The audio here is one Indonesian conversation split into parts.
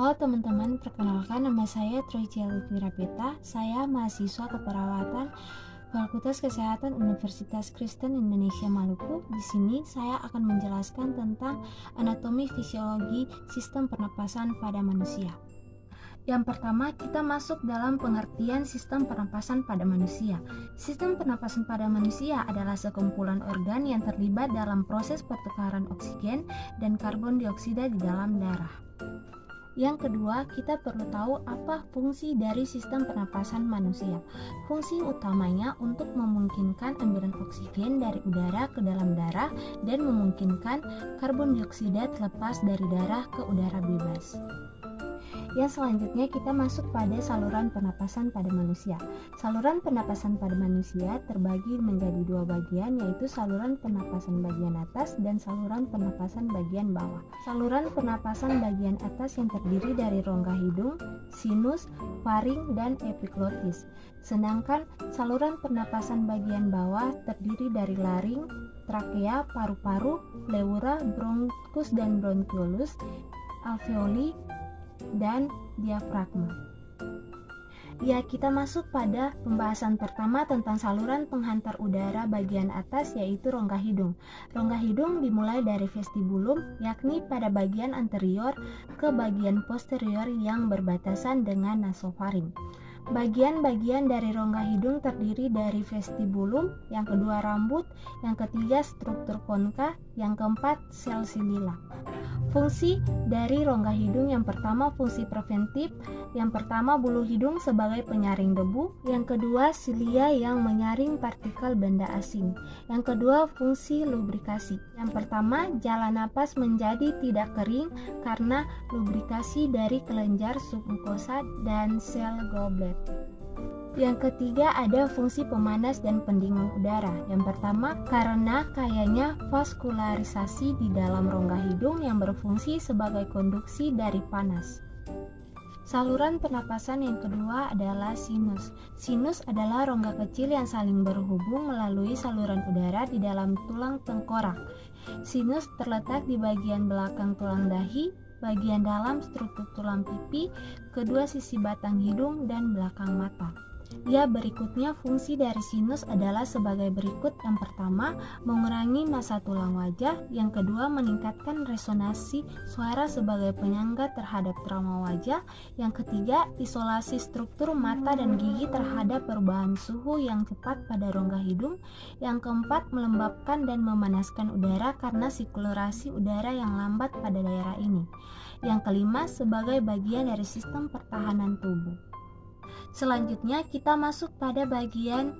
Halo teman-teman, perkenalkan nama saya Troy Wirapita. Saya mahasiswa keperawatan Fakultas Kesehatan Universitas Kristen Indonesia Maluku. Di sini saya akan menjelaskan tentang anatomi fisiologi sistem pernapasan pada manusia. Yang pertama, kita masuk dalam pengertian sistem pernapasan pada manusia. Sistem pernapasan pada manusia adalah sekumpulan organ yang terlibat dalam proses pertukaran oksigen dan karbon dioksida di dalam darah. Yang kedua, kita perlu tahu apa fungsi dari sistem pernapasan manusia. Fungsi utamanya untuk memungkinkan ambilan oksigen dari udara ke dalam darah dan memungkinkan karbon dioksida terlepas dari darah ke udara bebas. Yang selanjutnya kita masuk pada saluran pernapasan pada manusia. Saluran pernapasan pada manusia terbagi menjadi dua bagian, yaitu saluran pernapasan bagian atas dan saluran pernapasan bagian bawah. Saluran pernapasan bagian atas yang terdiri dari rongga hidung, sinus, faring, dan epiglotis. Sedangkan saluran pernapasan bagian bawah terdiri dari laring, trakea, paru-paru, pleura, bronkus dan bronkiolus, alveoli, dan diafragma. Ya, kita masuk pada pembahasan pertama tentang saluran penghantar udara bagian atas, yaitu rongga hidung. Rongga hidung dimulai dari vestibulum, yakni pada bagian anterior ke bagian posterior yang berbatasan dengan nasofaring. Bagian-bagian dari rongga hidung terdiri dari vestibulum, yang kedua rambut, yang ketiga struktur konka, yang keempat sel silila. Fungsi dari rongga hidung yang pertama fungsi preventif, yang pertama bulu hidung sebagai penyaring debu, yang kedua silia yang menyaring partikel benda asing, yang kedua fungsi lubrikasi. Yang pertama jalan napas menjadi tidak kering karena lubrikasi dari kelenjar submukosa dan sel goblet. Yang ketiga ada fungsi pemanas dan pendingin udara. Yang pertama karena kayanya vaskularisasi di dalam rongga hidung yang berfungsi sebagai konduksi dari panas. Saluran pernapasan yang kedua adalah sinus. Sinus adalah rongga kecil yang saling berhubung melalui saluran udara di dalam tulang tengkorak. Sinus terletak di bagian belakang tulang dahi, bagian dalam struktur tulang pipi, kedua sisi batang hidung, dan belakang mata. Ya, berikutnya fungsi dari sinus adalah sebagai berikut. Yang pertama, mengurangi massa tulang wajah. Yang kedua, meningkatkan resonansi suara sebagai penyangga terhadap trauma wajah. Yang ketiga, isolasi struktur mata dan gigi terhadap perubahan suhu yang cepat pada rongga hidung. Yang keempat, melembabkan dan memanaskan udara karena sirkulasi udara yang lambat pada daerah ini. Yang kelima, sebagai bagian dari sistem pertahanan tubuh. Selanjutnya kita masuk pada bagian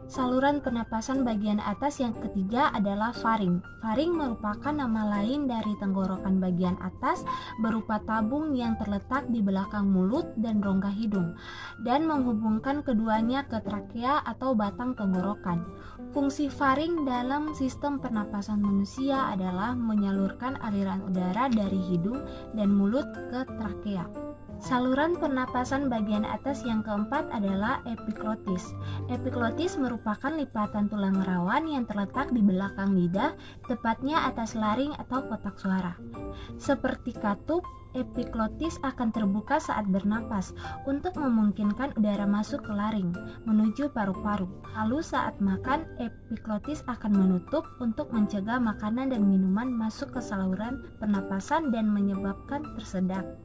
saluran pernapasan bagian atas. Yang ketiga adalah faring. Faring merupakan nama lain dari tenggorokan bagian atas berupa tabung yang terletak di belakang mulut dan rongga hidung dan menghubungkan keduanya ke trakea atau batang tenggorokan. Fungsi faring dalam sistem pernapasan manusia adalah menyalurkan aliran udara dari hidung dan mulut ke trakea. Saluran pernapasan bagian atas yang keempat adalah epiglotis. Epiglotis merupakan lipatan tulang rawan yang terletak di belakang lidah, tepatnya atas laring atau kotak suara. Seperti katup, epiglotis akan terbuka saat bernapas untuk memungkinkan udara masuk ke laring menuju paru-paru. Lalu saat makan, epiglotis akan menutup untuk mencegah makanan dan minuman masuk ke saluran pernapasan dan menyebabkan tersedak.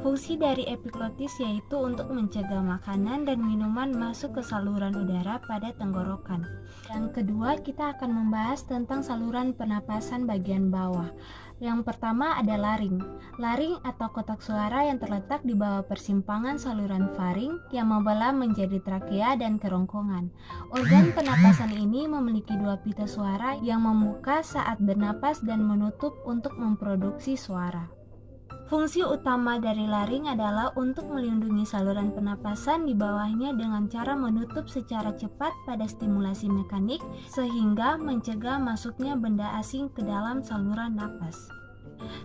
Fungsi dari epiglotis yaitu untuk mencegah makanan dan minuman masuk ke saluran udara pada tenggorokan. Yang kedua, kita akan membahas tentang saluran pernapasan bagian bawah. Yang pertama ada laring. Laring atau kotak suara yang terletak di bawah persimpangan saluran faring yang membelah menjadi trakea dan kerongkongan. Organ pernapasan ini memiliki dua pita suara yang membuka saat bernapas dan menutup untuk memproduksi suara. Fungsi utama dari laring adalah untuk melindungi saluran pernapasan di bawahnya dengan cara menutup secara cepat pada stimulasi mekanik sehingga mencegah masuknya benda asing ke dalam saluran napas.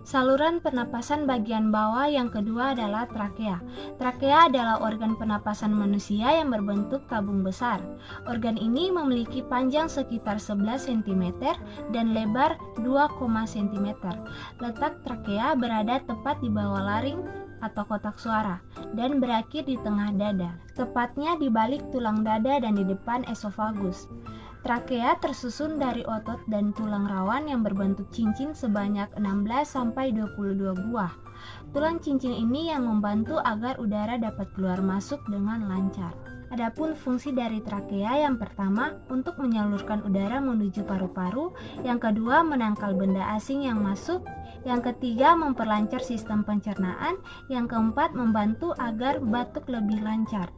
Saluran pernapasan bagian bawah yang kedua adalah trakea. Trakea adalah organ pernapasan manusia yang berbentuk tabung besar. Organ ini memiliki panjang sekitar 11 cm dan lebar 2, cm. Letak trakea berada tepat di bawah laring atau kotak suara dan berakhir di tengah dada, tepatnya di balik tulang dada dan di depan esofagus. Trakea tersusun dari otot dan tulang rawan yang berbentuk cincin sebanyak 16-22 buah. Tulang cincin ini yang membantu agar udara dapat keluar masuk dengan lancar. Adapun fungsi dari trakea, yang pertama untuk menyalurkan udara menuju paru-paru, yang kedua menangkal benda asing yang masuk, yang ketiga memperlancar sistem pencernaan, yang keempat membantu agar batuk lebih lancar.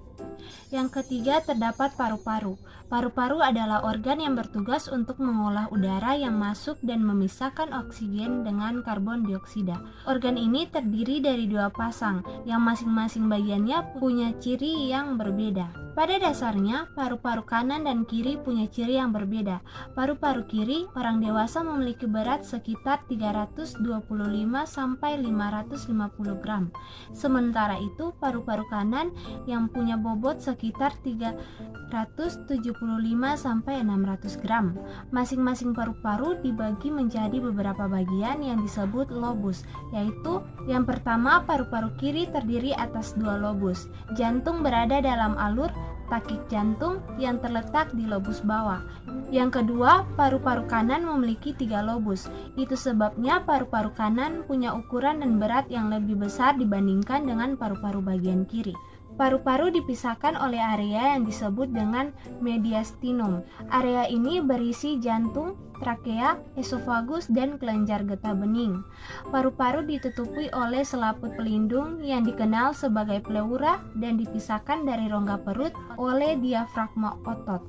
Yang ketiga terdapat paru-paru. Paru-paru adalah organ yang bertugas untuk mengolah udara yang masuk dan memisahkan oksigen dengan karbon dioksida. Organ ini terdiri dari dua pasang, yang masing-masing bagiannya punya ciri yang berbeda. Pada dasarnya, paru-paru kanan dan kiri punya ciri yang berbeda. Paru-paru kiri orang dewasa memiliki berat sekitar 325-550 gram. Sementara itu, paru-paru kanan yang punya bobot sekitar 375-600 gram. Masing-masing paru-paru dibagi menjadi beberapa bagian yang disebut lobus, yaitu yang pertama paru-paru kiri terdiri atas dua lobus. Jantung berada dalam alur takik jantung yang terletak di lobus bawah. Yang kedua, paru-paru kanan memiliki 3 lobus. Itu sebabnya paru-paru kanan punya ukuran dan berat yang lebih besar dibandingkan dengan paru-paru bagian kiri. Paru-paru dipisahkan oleh area yang disebut dengan mediastinum. Area ini berisi jantung, trakea, esofagus, dan kelenjar getah bening. Paru-paru ditutupi oleh selaput pelindung yang dikenal sebagai pleura dan dipisahkan dari rongga perut oleh diafragma otot.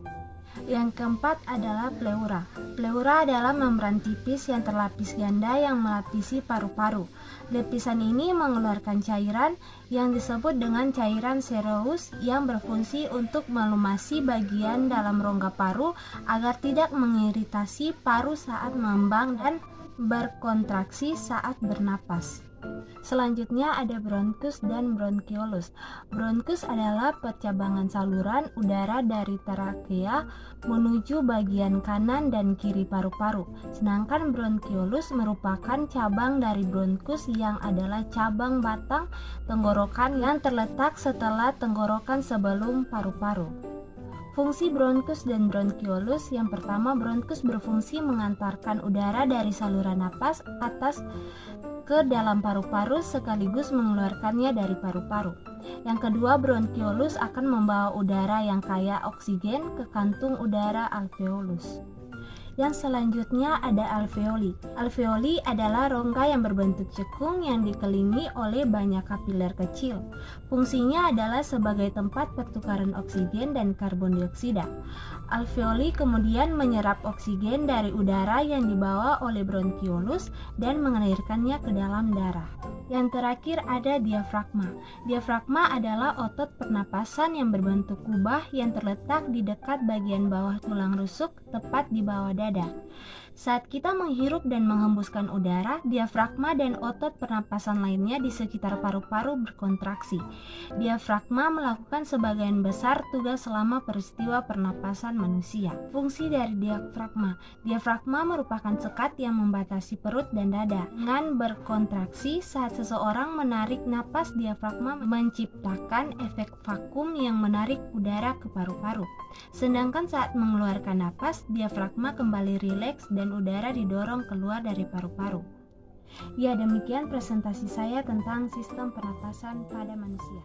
Yang keempat adalah pleura. Pleura adalah membran tipis yang terlapis ganda yang melapisi paru-paru. Lapisan ini mengeluarkan cairan yang disebut dengan cairan sereus yang berfungsi untuk melumasi bagian dalam rongga paru agar tidak mengiritasi paru saat mengembang dan berkontraksi saat bernapas. Selanjutnya ada bronkus dan bronkiolus. Bronkus adalah percabangan saluran udara dari trakea menuju bagian kanan dan kiri paru-paru. Sedangkan bronkiolus merupakan cabang dari bronkus yang adalah cabang batang tenggorokan yang terletak setelah tenggorokan sebelum paru-paru. Fungsi bronkus dan bronkiolus, yang pertama, bronkus berfungsi mengantarkan udara dari saluran napas atas ke dalam paru-paru sekaligus mengeluarkannya dari paru-paru. Yang kedua, bronkiolus akan membawa udara yang kaya oksigen ke kantung udara alveolus. Yang selanjutnya ada alveoli. Alveoli adalah rongga yang berbentuk cekung yang dikelilingi oleh banyak kapiler kecil. Fungsinya adalah sebagai tempat pertukaran oksigen dan karbon dioksida. Alveoli kemudian menyerap oksigen dari udara yang dibawa oleh bronkiolus dan mengalirkannya ke dalam darah. Yang terakhir ada diafragma. Diafragma adalah otot pernapasan yang berbentuk kubah yang terletak di dekat bagian bawah tulang rusuk, tepat di bawah dada. Saat kita menghirup dan menghembuskan udara, diafragma dan otot pernapasan lainnya di sekitar paru-paru berkontraksi. Diafragma melakukan sebagian besar tugas selama peristiwa pernapasan manusia. Fungsi dari diafragma. Diafragma merupakan sekat yang membatasi perut dan dada. Dengan berkontraksi, saat seseorang menarik napas, diafragma menciptakan efek vakum yang menarik udara ke paru-paru. Sedangkan saat mengeluarkan napas, diafragma kembali rileks dan udara didorong keluar dari paru-paru. Ya, demikian presentasi saya tentang sistem pernapasan pada manusia.